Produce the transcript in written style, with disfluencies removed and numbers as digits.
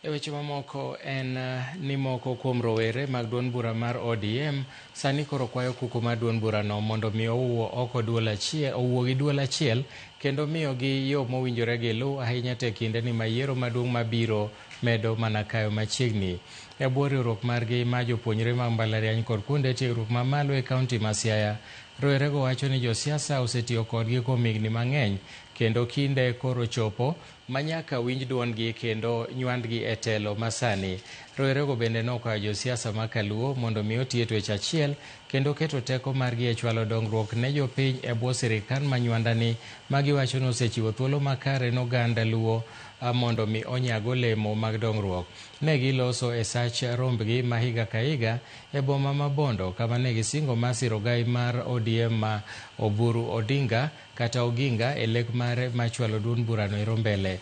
E weche mamoko en ni moko kuom rowere mag duond bura mar ODM sani koro kwayo kuku mar duond burano mondo mi owuo gi duol achiel kendo miyo gi yo mowinjore gilu ahinya te kinde ni mayiero maduong' mabiro medo mana kayo machiegni. E bwo riwruok margi ma jopuonjre mag mbalariany kod kuonde tiegruok mamalo e kaunti ma Siaya, rowerego wacho ni josiasa osetiyo kodgi kuom higni mang'eny kendo kinde koro chopo manyaka winj duondgi kendo nywandgi e telo masani. Rowerego bende nokwayo josiasa ma Kaluo mondo mi oti e twech achiel kendo keto teko margi e chwalo dongruok ne jopiny e bwo sirikal manywandani ma giwacho ni osechiwo thuolo makare ne oganda Luo mondo mi onyag olemo mag dongruok. Ne giloso e sach rombgi ma higa ka higa e boma ma Bondo kama ne gisingo masiro gai mar ODM ma Oburu Odinga kata Oginga e lek mare ma chwalo duond burano e rombele.